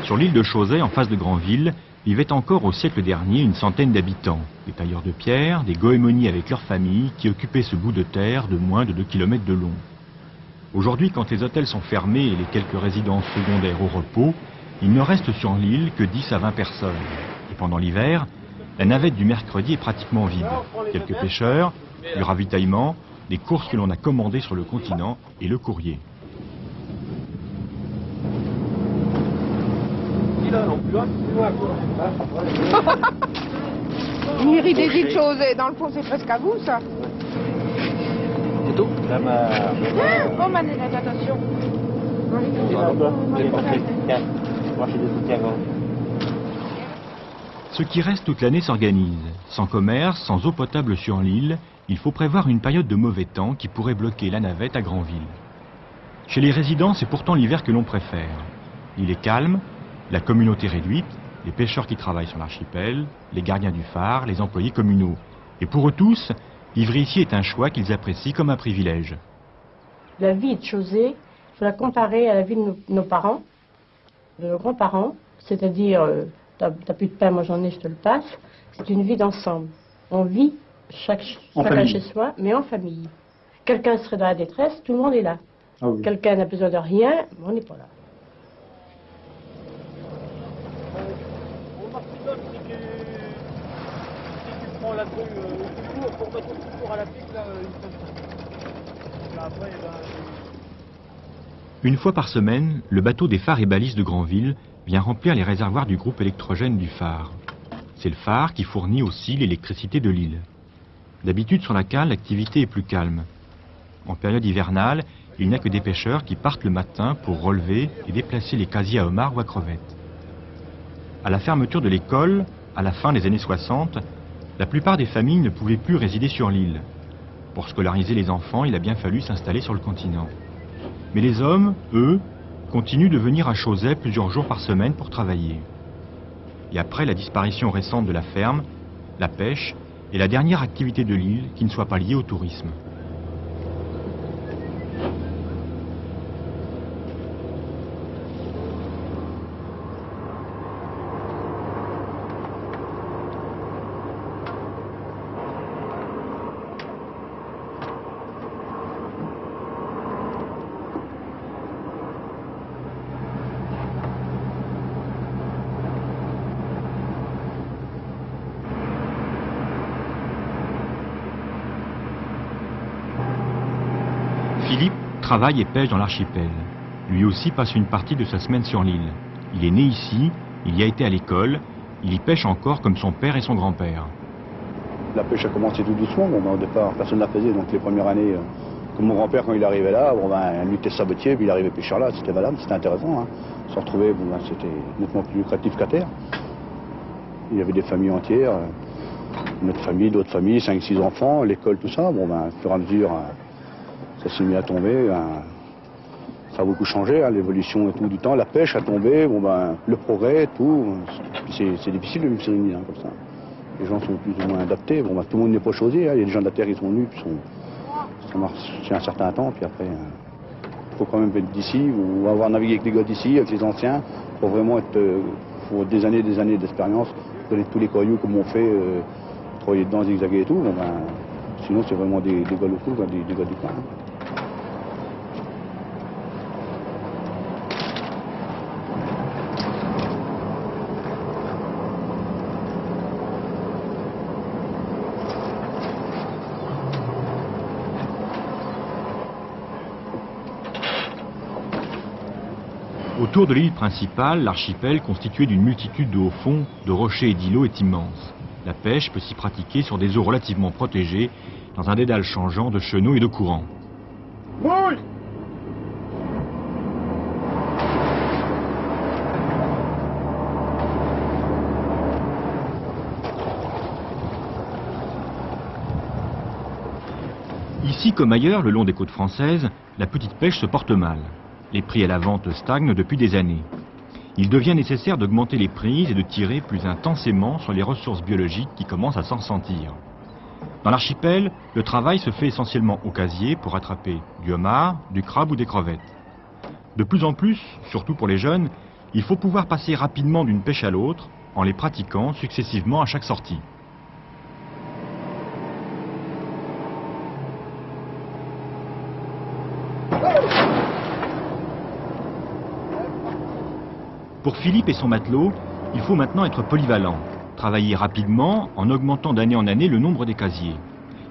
Sur l'île de Chauzet, en face de Granville, vivaient encore au siècle dernier une centaine d'habitants. Des tailleurs de pierre, des goémonies avec leurs familles qui occupaient ce bout de terre de moins de 2 km de long. Aujourd'hui, quand les hôtels sont fermés et les quelques résidences secondaires au repos, il ne reste sur l'île que 10 à 20 personnes. Et pendant l'hiver, la navette du mercredi est pratiquement vide. Quelques pêcheurs, du ravitaillement, des courses que l'on a commandées sur le continent et le courrier. Une mairie des îles Chauzet, dans le fond c'est presque à vous ça. C'est tout. Oh Manélette, attention. Ceux qui restent toute l'année s'organisent. Sans commerce, sans eau potable sur l'île, il faut prévoir une période de mauvais temps qui pourrait bloquer la navette à Granville. Chez les résidents, c'est pourtant l'hiver que l'on préfère. Il est calme, la communauté réduite, les pêcheurs qui travaillent sur l'archipel, les gardiens du phare, les employés communaux. Et pour eux tous, vivre ici est un choix qu'ils apprécient comme un privilège. La vie de Chauzet, il faut la comparer à la vie de nos parents, de nos grands-parents, c'est-à-dire, t'as plus de pain, moi j'en ai, je te le passe. C'est une vie d'ensemble. On vit chacun chez soi, mais en famille. Quelqu'un serait dans la détresse, tout le monde est là. Ah oui. Quelqu'un n'a besoin de rien, on n'est pas là. La grue au secours, pour mettre au secours à la pique, là, après, Une fois par semaine, le bateau des phares et balises de Granville vient remplir les réservoirs du groupe électrogène du phare. C'est le phare qui fournit aussi l'électricité de l'île. D'habitude, sur la cale, l'activité est plus calme. En période hivernale, il n'y a que des pêcheurs qui partent le matin pour relever et déplacer les casiers à homards ou à crevettes. À la fermeture de l'école, à la fin des années 60, la plupart des familles ne pouvaient plus résider sur l'île. Pour scolariser les enfants, il a bien fallu s'installer sur le continent. Mais les hommes, eux, continuent de venir à Chauzet plusieurs jours par semaine pour travailler. Et après la disparition récente de la ferme, la pêche est la dernière activité de l'île qui ne soit pas liée au tourisme. Philippe travaille et pêche dans l'archipel. Lui aussi passe une partie de sa semaine sur l'île. Il est né ici, il y a été à l'école, il y pêche encore comme son père et son grand-père. La pêche a commencé tout doucement, bon, au départ personne ne la faisait, donc les premières années, comme mon grand-père quand il arrivait là, lui était sabetier, puis il arrivait pêcheur là, c'était valable, c'était intéressant. Hein. Se retrouver, c'était nettement plus lucratif qu'à terre. Il y avait des familles entières, notre famille, d'autres familles, 5-6 enfants, l'école, tout ça, au fur et à mesure, ça s'est mis à tomber, ça a beaucoup changé, hein, l'évolution et tout du temps, la pêche a tombé, le progrès, tout, c'est difficile de vivre sur une île hein, comme ça. Les gens sont plus ou moins adaptés, tout le monde n'est pas chausé, hein, il y a des gens de la terre qui sont venus, puis ça marche chez un certain temps, puis après, il faut quand même être d'ici, ou avoir navigué avec les gars d'ici, avec les anciens, pour vraiment être, faut des années d'expérience, connaître tous les cailloux comme on fait, travailler dedans, zigzaguer et tout, sinon c'est vraiment des gars locaux, des gars du coin. Hein. Autour de l'île principale, l'archipel, constitué d'une multitude de hauts fonds, de rochers et d'îlots, est immense. La pêche peut s'y pratiquer sur des eaux relativement protégées, dans un dédale changeant de chenaux et de courants. Mouille! Ici comme ailleurs, le long des côtes françaises, la petite pêche se porte mal. Les prix à la vente stagnent depuis des années. Il devient nécessaire d'augmenter les prises et de tirer plus intensément sur les ressources biologiques qui commencent à s'en ressentir. Dans l'archipel, le travail se fait essentiellement au casier pour attraper du homard, du crabe ou des crevettes. De plus en plus, surtout pour les jeunes, Il faut pouvoir passer rapidement d'une pêche à l'autre en les pratiquant successivement à chaque sortie. Pour Philippe et son matelot, il faut maintenant être polyvalent, travailler rapidement en augmentant d'année en année le nombre des casiers.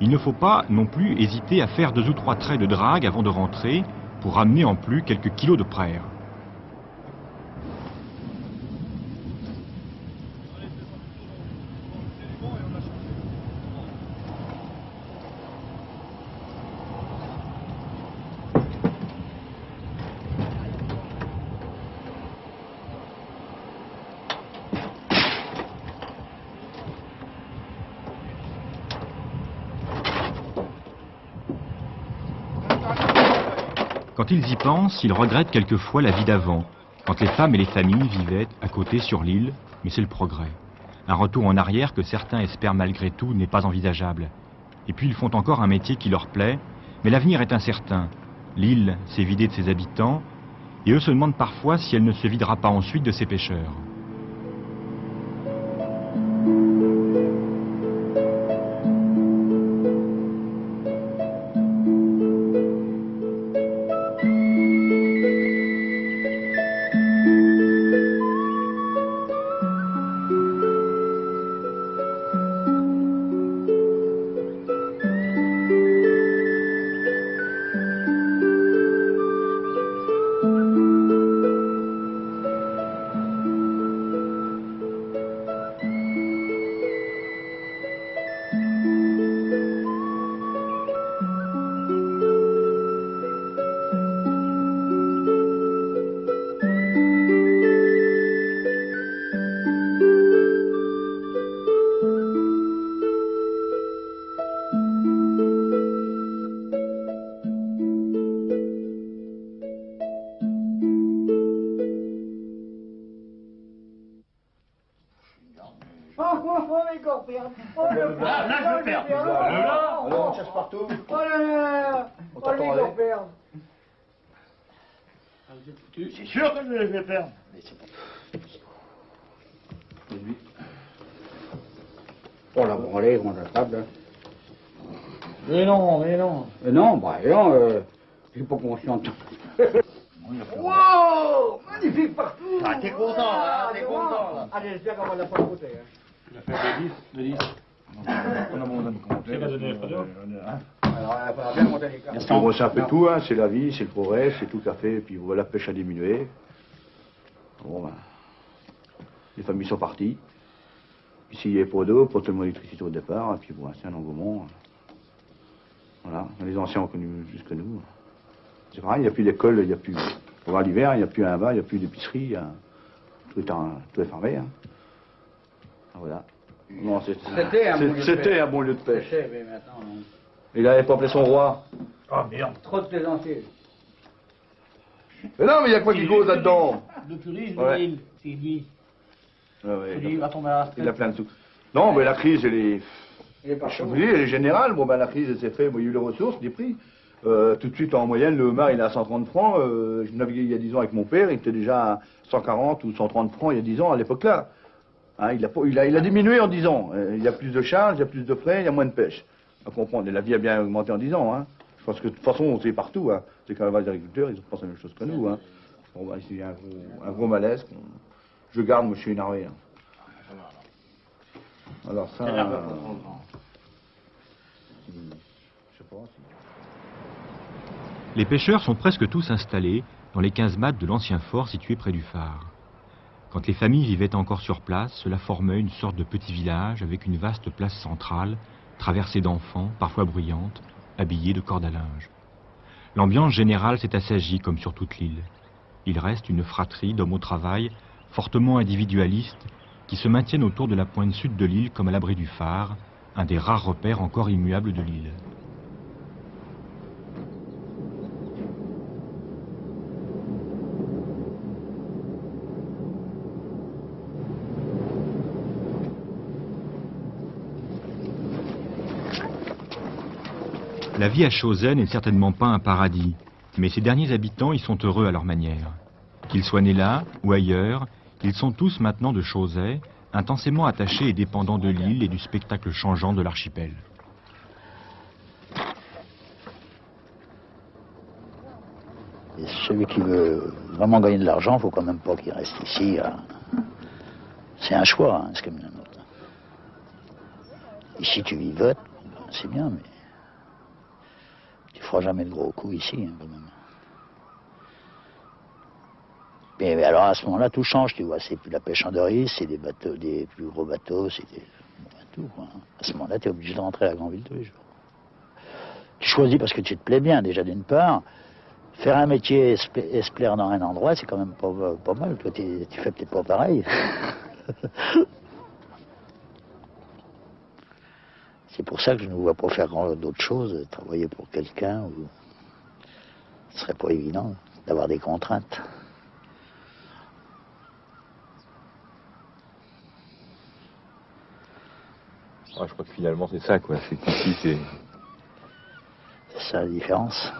Il ne faut pas non plus hésiter à faire 2 ou 3 traits de drague avant de rentrer pour ramener en plus quelques kilos de praire. Quand ils y pensent, ils regrettent quelquefois la vie d'avant, quand les femmes et les familles vivaient à côté sur l'île, mais c'est le progrès. Un retour en arrière que certains espèrent malgré tout n'est pas envisageable. Et puis ils font encore un métier qui leur plaît, mais l'avenir est incertain. L'île s'est vidée de ses habitants, et eux se demandent parfois si elle ne se videra pas ensuite de ses pêcheurs. Là, je perds. Alors, on cherche partout. On t'attendait. Vous êtes foutus. C'est sûr que je vais perdre. On l'a branlé, on la table. Mais non, mais non. Non, bah non, j'ai pas conscient de tout. Wow, magnifique partout. Ah, t'es content, là, t'es content, là. Allez, j'espère qu'on va la pas côté. Il a fait de 10. On a mon donné compte. C'est pas donné, Fredo. Alors, il va bien monter les cartes. C'est un peu tout, hein. C'est la vie, c'est le progrès, c'est tout à fait. Et puis voilà, la pêche a diminué. Bon, ben, les familles sont parties. Ici, il n'y avait pas d'eau, pas tellement d'électricité au départ. Et puis bon, c'est un engouement. Voilà, les anciens ont connu jusque nous. C'est pareil, il n'y a plus d'école, il n'y a plus. Pour voir l'hiver, il n'y a plus un bar, il n'y a plus d'épicerie. Tout est fermé. Hein. Voilà. Non, c'était un bon lieu de pêche. Mais maintenant, non. Il n'avait pas appelé son roi. Ah, merde. Trop de plaisanteries. Mais non, mais il y a quoi qui cause là-dedans? Le plus riche de Ouais. l'île, c'est lui. Ouais, Lui, il va tomber à la retraite. il a plein de sous. Non, mais la crise, elle est. Je vous dis, elle est générale. Bon, ben la crise, elle s'est faite. Bon, il y a eu les ressources, les prix. Tout de suite, en moyenne, le homard, il est à 130 francs. Je naviguais il y a 10 ans avec mon père, il était déjà à 140 ou 130 francs il y a 10 ans, à l'époque-là. Hein, il a diminué en 10 ans. Il y a plus de charges, il y a plus de frais, il y a moins de pêche. À comprendre. Et la vie a bien augmenté en 10 ans. Hein. Je pense que de toute façon, c'est partout. Hein. C'est quand même les agriculteurs, ils pensent la même chose que nous. Hein. Bon, ben, ici, il y a un gros malaise. Je garde, moi, je suis énervé. Hein. Alors ça... je sais pas si... Les pêcheurs sont presque tous installés dans les 15 mâts de l'ancien fort situé près du phare. Quand les familles vivaient encore sur place, cela formait une sorte de petit village avec une vaste place centrale, traversée d'enfants, parfois bruyantes, habillés de cordes à linge. L'ambiance générale s'est assagie comme sur toute l'île. Il reste une fratrie d'hommes au travail, fortement individualistes, qui se maintiennent autour de la pointe sud de l'île comme à l'abri du phare, un des rares repères encore immuables de l'île. La vie à Chauzen n'est certainement pas un paradis, mais ses derniers habitants y sont heureux à leur manière. Qu'ils soient nés là ou ailleurs, ils sont tous maintenant de Chauzet, intensément attachés et dépendants de l'île et du spectacle changeant de l'archipel. Et celui qui veut vraiment gagner de l'argent, il ne faut quand même pas qu'il reste ici. C'est un choix, hein, c'est comme un autre. Ici, tu vivotes, c'est bien, mais tu ne feras jamais de gros coups ici, hein, quand même. Mais alors à ce moment-là, tout change, tu vois. C'est plus la pêche en doris, c'est des bateaux, des plus gros bateaux, c'est tout, quoi. À ce moment-là, tu es obligé de rentrer à la Grandville tous les jours. Tu choisis parce que tu te plais bien, déjà d'une part. Faire un métier et se plaire dans un endroit, c'est quand même pas mal. Toi, tu fais peut-être pas pareil. C'est pour ça que je ne vois pas faire d'autre chose, travailler pour quelqu'un, ou ce serait pas évident d'avoir des contraintes. Je crois que finalement c'est ça, quoi. C'est qu'ici, c'est... C'est ça la différence.